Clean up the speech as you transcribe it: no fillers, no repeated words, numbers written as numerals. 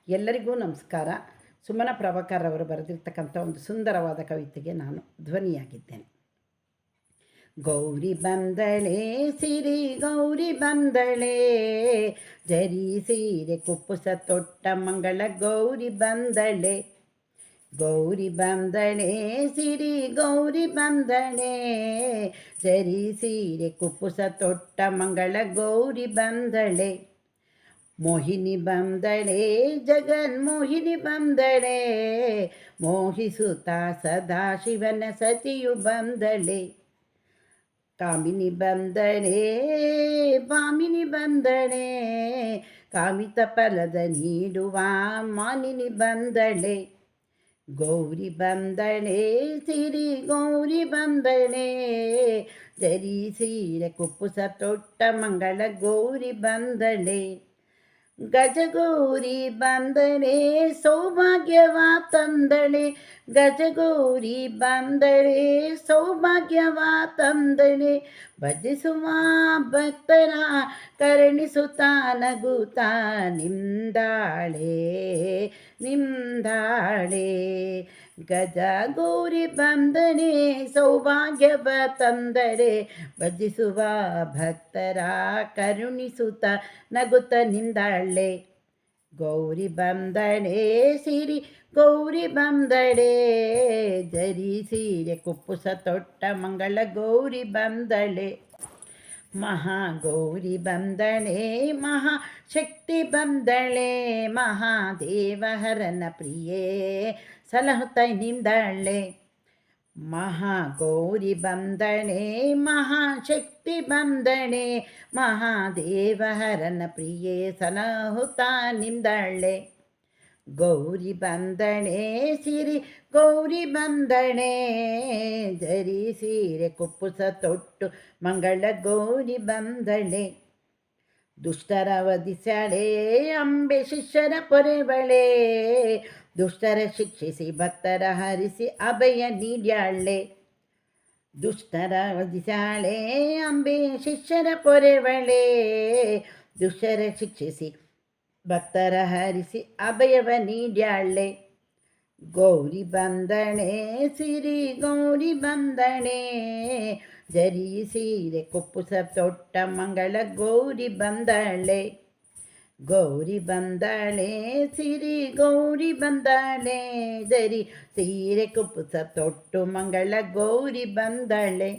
ಎಲ್ಲರಿಗೂ ನಮಸ್ಕಾರ. ಸುಮನ ಪ್ರಭಾಕರ್ ಅವರು ಬರೆದಿರ್ತಕ್ಕಂಥ ಒಂದು ಸುಂದರವಾದ ಕವಿತೆಗೆ ನಾನು ಧ್ವನಿಯಾಗಿದ್ದೇನೆ. ಗೌರಿ ಬಂದಳೆ ಸಿರಿ ಗೌರಿ ಬಂದಳೆ, ಜರಿ ಸೀರೆ ಕುಪ್ಪುಸ ತೊಟ್ಟ ಮಂಗಳ ಗೌರಿ ಬಂದಳೆ. ಗೌರಿ ಬಂದಳೆ ಸಿರಿ ಗೌರಿ ಬಂದಳೆ, ಜರಿ ಸೀರೆ ಕುಪ್ಪುಸ ತೊಟ್ಟ ಮಂಗಳ ಗೌರಿ ಬಂದಳೆ. ಮೋಹಿನಿ ಬಂದಳೆ ಜಗನ್ಮೋಹಿನಿ ಬಂದಳೆ, ಮೋಹಿಸುತ್ತಾ ಸದಾ ಶಿವನ ಸತಿಯು ಬಂದಳೆ. ಕಾಮಿನಿ ಬಂದಳೆ ಭಾಮಿನಿ ಬಂದಳೆ, ಕಾಮಿತ ಫಲದ ನೀಡುವ ಮಾನಿನಿ ಬಂದಳೆ. ಗೌರಿ ಬಂದಳೆ ಸಿರಿ ಗೌರಿ ಬಂದಳೆ, ಜರಿ ಸೀರೆ ಕುಪ್ಪುಸ ತೊಟ್ಟ ಮಂಗಳ ಗೌರಿ ಬಂದಳೆ. ಗಜಗೌರಿ ಬಂದಳೆ ಸೌಭಾಗ್ಯವ ತಂದಳೆ, ಗಜಗೌರಿ ಬಂದಳೆ ಸೌಭಾಗ್ಯವ ತಂದಳೆ. ಭಜಿಸುವ ಭಕ್ತರ ಕರುಣಿಸುತ್ತ ನಗುತ್ತಾ ನಿಂದಾಳೆ ನಿಂದಾಳೆ. ಗಜಗೌರಿ ಬಂದಳೆ ಸೌಭಾಗ್ಯವ ತಂದಳೆ, ಭಜಿಸುವ ಭಕ್ತರ ಕರುಣಿಸುತ್ತ ನಗುತ್ತ ನಿಂದಾಳೆ. ಗೌರಿ ಬಂದಳೆ ಸಿರಿ ಗೌರಿ ಬಂದಳೆ, ಜರಿ ಸೀರೆ ಕುಪ್ಪುಸ ತೊಟ್ಟ ಮಂಗಳ ಗೌರಿ ಬಂದಳೆ. ಮಹಾಗೌರಿ ಬಂದಳೆ ಮಹಾಶಕ್ತಿ ಬಂದಳೆ, ಮಹಾದೇವಹರನ ಪ್ರಿಯೇ ಸಲಹುತ್ತ ನಿಂದಳೆ. ಮಹಾಗೌರಿ ಬಂದಳೆ ಮಹಾಶಕ್ತಿ ಬಂದಳೆ, ಮಹಾದೇವಹರನ ಪ್ರಿಯೇ ಸಲಹುತ್ತ ನಿಂದಳೆ. ಗೌರಿ ಬಂದಳೆ ಸಿರಿ ಗೌರಿ ಬಂದಳೆ, ಜರಿ ಸೀರೆ ಕುಪ್ಪುಸ ತೊಟ್ಟು ಮಂಗಳ ಗೌರಿ ಬಂದಳೆ. ದುಷ್ಟರ ವಧಿಸಳೆ ಅಂಬೆ ಶಿಷ್ಯರ ಪೊರೆವಳೆ, ದುಷ್ಟರ ಶಿಕ್ಷಿಸಿ ಭಕ್ತರ ಹರಿಸಿ ಅಭಯ ನೀಡ್ಯಾಳೆ. ದುಷ್ಟರ ವಧಿಸಾಳೆ ಅಂಬೆ ಶಿಷ್ಯರ ಪೊರೆವಳೆ, ದುಷ್ಟರ ಶಿಕ್ಷಿಸಿ ಭಕ್ತರ ಹರಿಸಿ ಅಭಯವ ನೀಡ್ಯಾಳೆ. ಗೌರಿ ಬಂದಳೆ ಸಿರಿ ಗೌರಿ ಬಂದಳೆ, ಜರಿ ಸೀರೆ ಕುಪ್ಪುಸ ತೊಟ್ಟ ಮಂಗಳ ಗೌರಿ ಬಂದಳೆ. ಗೌರಿ ಬಂದಳೆ ಸಿರಿ ಗೌರಿ ಬಂದಳೆ, ಜರಿ ಸೀರೆ ಕುಪ್ಪುಸ ತೊಟ್ಟು ಮಂಗಳ ಗೌರಿ ಬಂದಳೆ.